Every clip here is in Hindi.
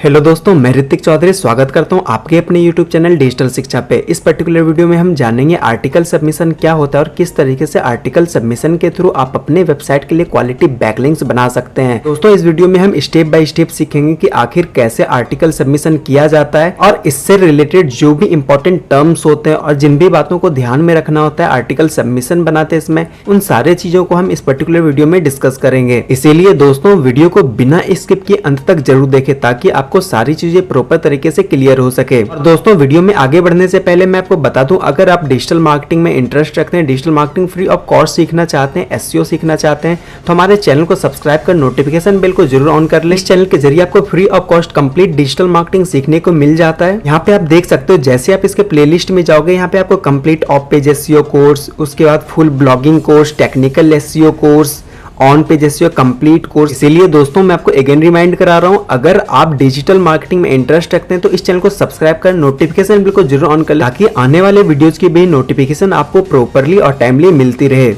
हेलो दोस्तों, मैं ऋतिक चौधरी स्वागत करता हूं आपके अपने यूट्यूब चैनल डिजिटल शिक्षा पे। इस पर्टिकुलर वीडियो में हम जानेंगे आर्टिकल सबमिशन क्या होता है और किस तरीके से आर्टिकल सबमिशन के थ्रू आप अपने वेबसाइट के लिए क्वालिटी बैकलिंक्स बना सकते हैं। दोस्तों, इस वीडियो में हम स्टेप बाय स्टेप सीखेंगे कि आखिर कैसे आर्टिकल सबमिशन किया जाता है और इससे रिलेटेड जो भी इंपॉर्टेंट टर्म्स होते हैं और जिन भी बातों को ध्यान में रखना होता है आर्टिकल सबमिशन बनाते इसमें, उन सारे चीजों को हम इस पर्टिकुलर वीडियो में डिस्कस करेंगे। इसीलिए दोस्तों, वीडियो को बिना स्किप किए अंत तक जरूर देखें ताकि आपको सारी चीजें प्रॉपर तरीके से क्लियर हो सके। और दोस्तों, वीडियो में आगे बढ़ने से पहले मैं आपको बता दूं, अगर आप डिजिटल मार्केटिंग में इंटरेस्ट रखते हैं, digital marketing free of cost सीखना चाहते हैं, एसईओ सीखना चाहते हैं, तो हमारे चैनल को सब्सक्राइब कर नोटिफिकेशन बेल को जरूर ऑन कर लें। इस चैनल के जरिए आपको free of cost complete digital marketing सीखने को मिल जाता है। यहाँ पे आप देख सकते हो, जैसे आप इसके प्लेलिस्ट में जाओगे, यहाँ पे आपको complete of page SEO course, उसके बाद full blogging course, technical SEO course, on page SEO complete course. इसीलिए दोस्तों, मैं आपको अगेन रिमाइंड करा रहा हूं, अगर आप डिजिटल मार्केटिंग में इंटरेस्ट रखते हैं तो इस चैनल को सब्सक्राइब कर नोटिफिकेशन बिल को जरूर ऑन कर, ताकि आने वाले वीडियोस की भी नोटिफिकेशन आपको प्रॉपरली और टाइमली मिलती रहे।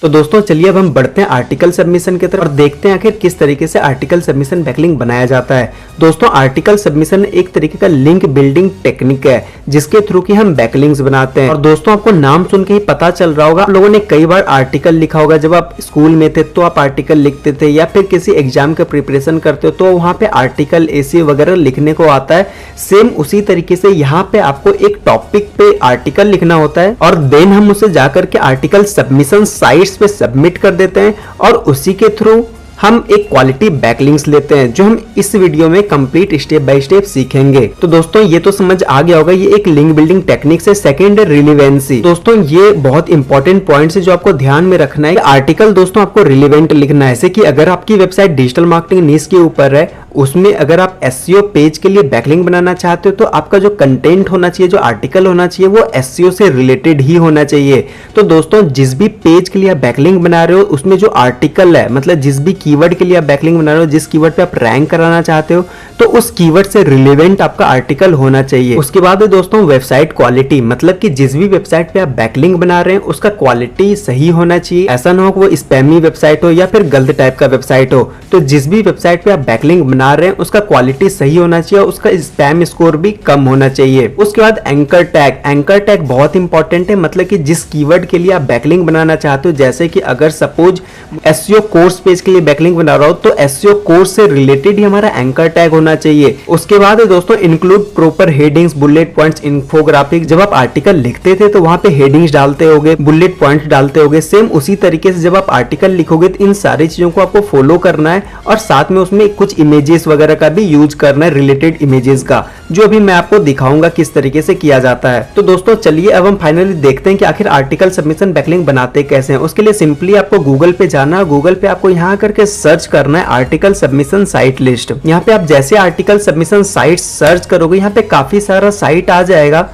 तो दोस्तों, चलिए अब हम बढ़ते हैं आर्टिकल सबमिशन की तरफ और देखते हैं आखिर किस तरीके से आर्टिकल सबमिशन बैकलिंक बनाया जाता है। दोस्तों, आर्टिकल सबमिशन एक तरीके का लिंक बिल्डिंग टेक्निक है जिसके थ्रू की हम बैकलिंक्स बनाते हैं। और दोस्तों, आपको नाम सुन के ही पता चल रहा होगा, आप लोगों ने कई बार आर्टिकल लिखा होगा। जब आप स्कूल में थे तो आप आर्टिकल लिखते थे, या फिर किसी एग्जाम का प्रिपरेशन करते हो तो वहां पे आर्टिकल एसी वगैरह लिखने को आता है। सेम उसी तरीके से यहाँ पे आपको एक टॉपिक पे आर्टिकल लिखना होता है और देन हम उसे जाकर के आर्टिकल सबमिशन साइट पे सबमिट कर देते हैं और उसी के थ्रू हम एक क्वालिटी बैकलिंक्स लेते हैं, जो हम इस वीडियो में कंप्लीट स्टेप बाय स्टेप सीखेंगे। तो दोस्तों, ये तो समझ आ गया होगा, ये एक लिंक बिल्डिंग टेक्निक्स है। सेकंड है रिलेवेंसी। दोस्तों, ये बहुत इंपॉर्टेंट पॉइंट्स है जो आपको ध्यान में रखना है। आर्टिकल दोस्तों आपको रिलेवेंट लिखना है, जैसे कि अगर आपकी वेबसाइट डिजिटल मार्केटिंग नीश के ऊपर है, उसमें अगर आप एसईओ पेज के लिए बैकलिंक बनाना चाहते हो तो आपका जो कंटेंट होना चाहिए, जो आर्टिकल होना चाहिए, वो एसईओ से रिलेटेड ही होना चाहिए। तो दोस्तों, जिस भी पेज के लिए आप बैकलिंक बना रहे हो, उसमें जो आर्टिकल है, मतलब जिस भी कीवर्ड के लिए आप बैकलिंक बना रहे हो, जिस कीवर्ड पे आप रैंक कराना चाहते हो, तो उस कीवर्ड से रिलेवेंट आपका आर्टिकल होना चाहिए। उसके बाद है दोस्तों वेबसाइट क्वालिटी, मतलब कि जिस भी वेबसाइट पे आप बैकलिंक बना रहे हैं उसका क्वालिटी सही होना चाहिए। ऐसा ना हो कि वो स्पैमी वेबसाइट हो या फिर गलत टाइप का वेबसाइट हो। तो जिस भी वेबसाइट पे आप बैकलिंक बना रहे हैं उसका क्वालिटी सही होना चाहिए, उसका स्पैम स्कोर भी कम होना चाहिए। उसके बाद एंकर टैग। एंकर टैग बहुत इंपॉर्टेंट है, मतलब कि जिस कीवर्ड के लिए आप बैकलिंक बनाना चाहते हो, जैसे कि अगर सपोज एसईओ कोर्स पेज के लिए बैकलिंक बना रहा हो तो एसईओ कोर्स से रिलेटेड ही हमारा एंकर टैग होना चाहिए। उसके बाद है दोस्तों include proper headings, bullet points, infographic. जब आप आर्टिकल लिखते थे तो वहां पे हेडिंग्स डालते होगे, बुलेट पॉइंट्स डालते होगे। सेम उसी तरीके से जब आप आर्टिकल लिखोगे तो इन सारी चीजों को आपको फॉलो करना है और साथ में उसमें कुछ इमेजेस वगैरह का भी यूज करना है, रिलेटेड इमेजेस का, जो अभी मैं आपको दिखाऊंगा किस तरीके से किया जाता है। तो दोस्तों, चलिए अब हम फाइनली देखते हैं कि आखिर आर्टिकल सबमिशन बैकलिंक बनाते कैसे हैं। उसके लिए सिंपली आपको गूगल पे जाना है। गूगल पे आपको यहाँ करके सर्च करना है आर्टिकल सबमिशन साइट लिस्ट। यहाँ पे आप जैसे आर्टिकल सबमिशन साइट सर्च करोगे, यहाँ पे काफी सारा साइट आ जाएगा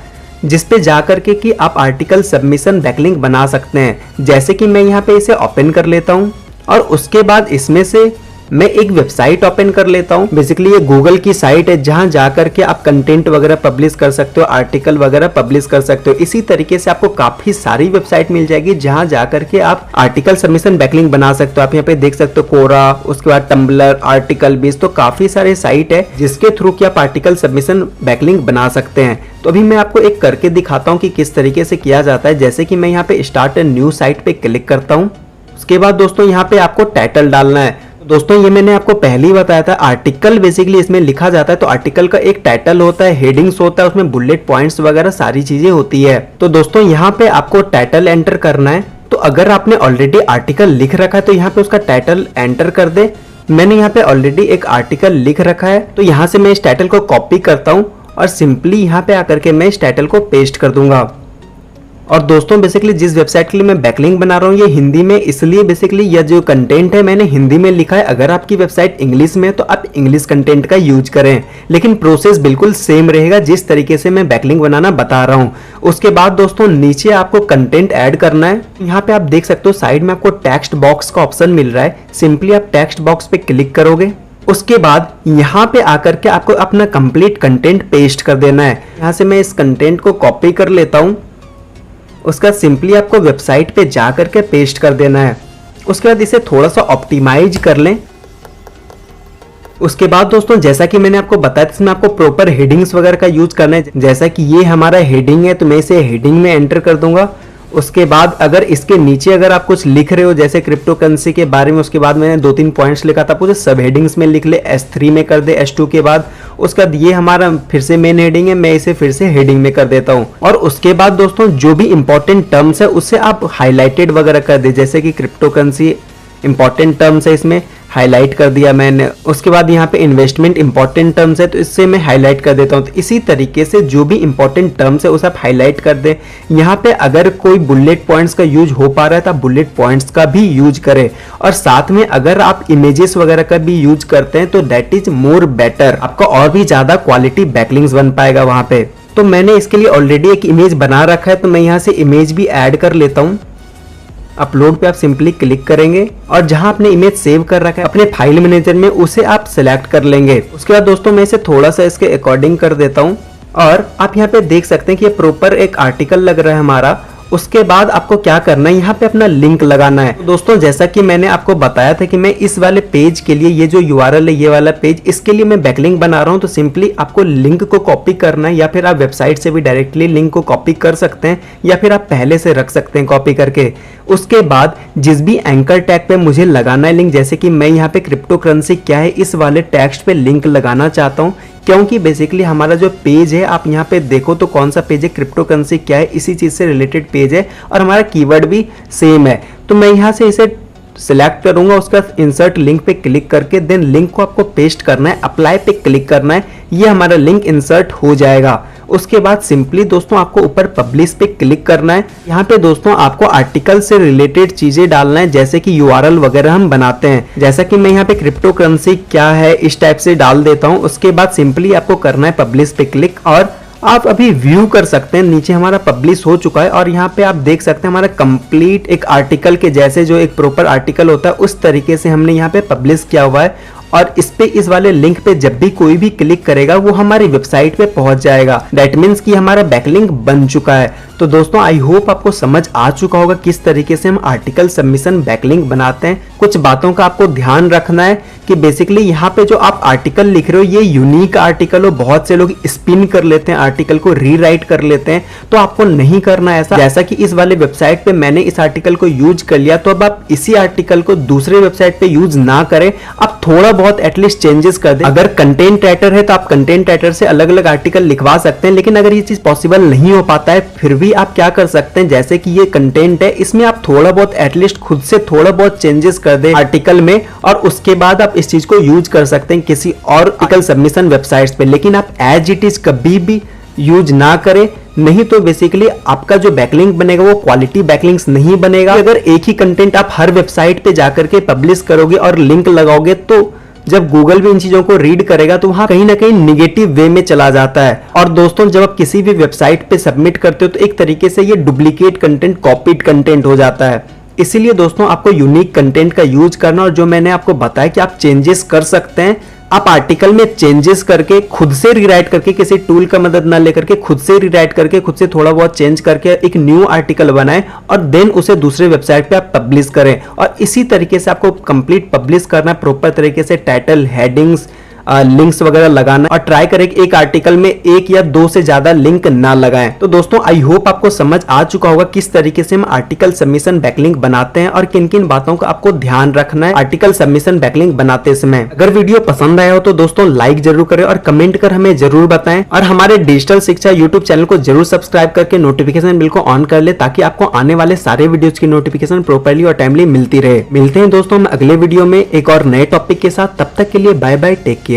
जिसपे जाकर के कि आप आर्टिकल सबमिशन बैकलिंक बना सकते हैं। जैसे कि मैं यहाँ पे इसे ओपन कर लेता हूँ और उसके बाद इसमें से मैं एक वेबसाइट ओपन कर लेता हूं। बेसिकली ये गूगल की साइट है जहां जाकर के आप कंटेंट वगैरह पब्लिश कर सकते हो, आर्टिकल वगैरह पब्लिश कर सकते हो। इसी तरीके से आपको काफी सारी वेबसाइट मिल जाएगी जहां जाकर के आप आर्टिकल सबमिशन बैकलिंक बना सकते हो। आप यहाँ पे देख सकते हो कोरा, उसके बाद टम्बलर, आर्टिकल बेस, तो काफी सारे साइट है जिसके थ्रू की आप आर्टिकल सबमिशन बैकलिंक बना सकते हैं। तो अभी मैं आपको एक करके दिखाता हूँ कि किस तरीके से किया जाता है। जैसे कि मैं यहाँ पे स्टार्ट न्यू साइट पे क्लिक करता हूँ। उसके बाद दोस्तों यहाँ पे आपको टाइटल डालना है। दोस्तों, ये मैंने आपको पहले ही बताया था, आर्टिकल बेसिकली इसमें लिखा जाता है। तो आर्टिकल का एक टाइटल होता है, हेडिंग्स होता है, उसमें बुलेट पॉइंट्स वगैरह सारी चीजें होती है। तो दोस्तों, यहाँ पे आपको टाइटल एंटर करना है। तो अगर आपने ऑलरेडी आर्टिकल लिख रखा है तो यहाँ पे उसका टाइटल एंटर कर दे। मैंने यहाँ पे ऑलरेडी एक आर्टिकल लिख रखा है, तो यहाँ से मैं इस टाइटल को कॉपी करता हूँ और सिंपली यहाँ पे आकर के मैं इस टाइटल को पेस्ट कर दूंगा। और दोस्तों, बेसिकली जिस वेबसाइट के लिए मैं बैकलिंक बना रहा हूँ ये हिंदी में, इसलिए बेसिकली यह जो कंटेंट है मैंने हिंदी में लिखा है। अगर आपकी वेबसाइट इंग्लिश में है तो आप इंग्लिश कंटेंट का यूज करें, लेकिन प्रोसेस बिल्कुल सेम रहेगा जिस तरीके से मैं बैकलिंक बनाना बता रहा हूँ। उसके बाद दोस्तों, नीचे आपको कंटेंट ऐड करना है। यहाँ पे आप देख सकते हो साइड में आपको टेक्स्ट बॉक्स का ऑप्शन मिल रहा है। सिंपली आप टेक्स्ट बॉक्स पे क्लिक करोगे। उसके बाद यहाँ पे आकर के आपको अपना कंप्लीट कंटेंट पेस्ट कर देना है। यहाँ से मैं इस कंटेंट को कॉपी कर लेता हूँ, उसका सिंपली आपको वेबसाइट पे जा करके पेस्ट कर देना है। उसके बाद इसे थोड़ा सा ऑप्टिमाइज कर लें। उसके बाद दोस्तों जैसा कि मैंने आपको बताया इसमें आपको प्रॉपर हेडिंग्स वगैरह का यूज करना है। जैसा कि ये हमारा हेडिंग है तो मैं इसे हेडिंग में एंटर कर दूंगा। उसके बाद अगर इसके नीचे अगर आप कुछ लिख रहे हो जैसे क्रिप्टो करेंसी के बारे में, उसके बाद मैंने 2-3 पॉइंट्स लिखा था, पूरे सब हेडिंग्स में लिख ले, S3 में कर दे S2 के बाद। उसके बाद ये हमारा फिर से मेन हेडिंग है, मैं इसे फिर से हेडिंग में कर देता हूँ। और उसके बाद दोस्तों जो भी इंपॉर्टेंट टर्म्स है उससे आप हाईलाइटेड वगैरह कर दे, जैसे कि क्रिप्टो करेंसी इंपॉर्टेंट टर्म्स है, इसमें हाईलाइट कर दिया मैंने। उसके बाद यहाँ पे इन्वेस्टमेंट इंपॉर्टेंट टर्म्स है तो इससे मैं हाईलाइट कर देता हूँ। तो इसी तरीके से जो भी इंपॉर्टेंट टर्म्स है उसे आप हाईलाइट कर दें। यहाँ पे अगर कोई बुलेट पॉइंट्स का यूज हो पा रहा है तो आप बुलेट पॉइंट्स का भी यूज करें, और साथ में अगर आप इमेजेस वगैरह का भी यूज करते हैं तो दैट इज मोर बेटर, आपका और भी ज्यादा क्वालिटी बैकलिंक्स बन पाएगा वहां पे। तो मैंने इसके लिए ऑलरेडी एक इमेज बना रखा है तो मैं यहाँ से इमेज भी ऐड कर लेता हूँ। अपलोड पे आप सिंपली क्लिक करेंगे और जहां आपने इमेज सेव कर रखा है अपने फाइल मैनेजर में उसे आप सिलेक्ट कर लेंगे। उसके बाद दोस्तों मैं इसे थोड़ा सा इसके अकॉर्डिंग कर देता हूं और आप यहाँ पे देख सकते हैं कि ये प्रॉपर एक आर्टिकल लग रहा है हमारा। उसके बाद आपको क्या करना है, यहाँ पे अपना लिंक लगाना है। तो दोस्तों जैसा कि मैंने आपको बताया था कि मैं इस वाले पेज के लिए, ये जो URL है ये वाला पेज, इसके लिए मैं बैकलिंक बना रहा हूँ। तो सिंपली आपको लिंक को कॉपी करना है, या फिर आप वेबसाइट से भी डायरेक्टली लिंक को कॉपी कर सकते हैं, या फिर आप पहले से रख सकते हैं कॉपी करके। उसके बाद जिस भी एंकर टैग पे मुझे लगाना है लिंक, जैसे कि मैं यहाँ पे क्रिप्टो करेंसी क्या है इस वाले टेक्स्ट पे लिंक लगाना चाहता हूँ, क्योंकि बेसिकली हमारा जो पेज है आप यहाँ पे देखो तो कौन सा पेज है, क्रिप्टो करेंसी क्या है, इसी चीज से रिलेटेड पेज है और हमारा कीवर्ड भी सेम है। तो मैं यहाँ से इसे सिलेक्ट करूंगा, उसका इंसर्ट लिंक पे क्लिक करके देन लिंक को आपको पेस्ट करना है, अप्लाई पे क्लिक करना है, ये हमारा लिंक इंसर्ट हो जाएगा। उसके बाद सिंपली दोस्तों आपको ऊपर पब्लिश पे क्लिक करना है। यहाँ पे दोस्तों आपको आर्टिकल से रिलेटेड चीजें डालना है, जैसे कि URL वगैरह हम बनाते हैं। जैसा कि मैं यहाँ पे क्रिप्टो करेंसी क्या है इस टाइप से डाल देता हूँ। उसके बाद सिंपली आपको करना है पब्लिश पे क्लिक, और आप अभी व्यू कर सकते हैं नीचे हमारा पब्लिश हो चुका है। और यहाँ पे आप देख सकते हैं हमारा कंप्लीट एक आर्टिकल के जैसे जो एक प्रॉपर आर्टिकल होता है उस तरीके से हमने यहाँ पे पब्लिश किया हुआ है। और इस पे इस वाले लिंक पे जब भी कोई भी क्लिक करेगा वो हमारी वेबसाइट पे पहुंच जाएगा। दैट मीन्स कि हमारा बैकलिंक बन चुका है। तो दोस्तों आई होप आपको समझ आ चुका होगा किस तरीके से हम आर्टिकल सबमिशन बैकलिंक बनाते हैं। कुछ बातों का आपको ध्यान रखना है कि बेसिकली यहाँ पे जो आप आर्टिकल लिख रहे हो ये यूनिक आर्टिकल हो, बहुत से लोग स्पिन कर लेते हैं आर्टिकल को, रीराइट कर लेते हैं, तो आपको नहीं करना ऐसा। जैसा कि इस वाले वेबसाइट पे मैंने इस आर्टिकल को यूज कर लिया, तो अब आप इसी आर्टिकल को दूसरे वेबसाइट पे यूज ना करें, आप थोड़ा बहुत एटलीस्ट चेंजेस कर दें। अगर कंटेंट राइटर है तो आप कंटेंट राइटर से अलग अलग आर्टिकल लिखवा सकते हैं, लेकिन अगर ये चीज पॉसिबल नहीं हो पाता है फिर भी आप क्या कर सकते हैं, जैसे कि ये कंटेंट है इसमें आप थोड़ा बहुत एटलीस्ट खुद से थोड़ा बहुत चेंजेस कर दें आर्टिकल में, और उसके बाद आप इस चीज को यूज कर सकते हैं किसी और आर्टिकल सबमिशन वेबसाइट्स पे। लेकिन आप एज इट इज कभी भी यूज ना करें, नहीं तो बेसिकली आपका जो बैकलिंक बनेगा वो क्वालिटी बैकलिंक्स नहीं बनेगा। अगर एक ही कंटेंट आप हर वेबसाइट पे जाकर के पब्लिश करोगे और लिंक लगाओगे तो जब गूगल भी इन चीजों को रीड करेगा तो वहां कहीं ना कहीं निगेटिव वे में चला जाता है। और दोस्तों जब आप किसी भी वेबसाइट पे सबमिट करते हो तो एक तरीके से ये डुप्लीकेट कंटेंट, कॉपीड कंटेंट हो जाता है। इसीलिए दोस्तों आपको यूनिक कंटेंट का यूज करना, और जो मैंने आपको बताया कि आप चेंजेस कर सकते हैं, आप आर्टिकल में चेंजेस करके खुद से रीराइट करके, किसी टूल का मदद ना लेकर के खुद से रीराइट करके, खुद से थोड़ा बहुत चेंज करके एक न्यू आर्टिकल बनाएं और देन उसे दूसरे वेबसाइट पे आप पब्लिश करें। और इसी तरीके से आपको कंप्लीट पब्लिश करना, प्रॉपर तरीके से टाइटल, हेडिंग्स, लिंक्स वगैरह लगाना, और ट्राई करें कि एक आर्टिकल में एक या दो से ज्यादा लिंक ना लगाएं। तो दोस्तों आई होप आपको समझ आ चुका होगा किस तरीके से हम आर्टिकल सबमिशन बैकलिंक बनाते हैं और किन किन बातों का आपको ध्यान रखना है आर्टिकल सबमिशन बैकलिंक बनाते समय। अगर वीडियो पसंद आया हो तो दोस्तों लाइक जरूर करें और कमेंट कर हमें जरूर बताएं, और हमारे डिजिटल शिक्षा यूट्यूब चैनल को जरूर सब्सक्राइब करके नोटिफिकेशन बिल को ऑन कर ले, ताकि आपको आने वाले सारे वीडियोज की नोटिफिकेशन प्रॉपर्ली और टाइमली मिलती रहे। मिलते हैं दोस्तों हम अगले वीडियो में एक और नए टॉपिक के साथ, तब तक के लिए बाय बाय, टेक केयर।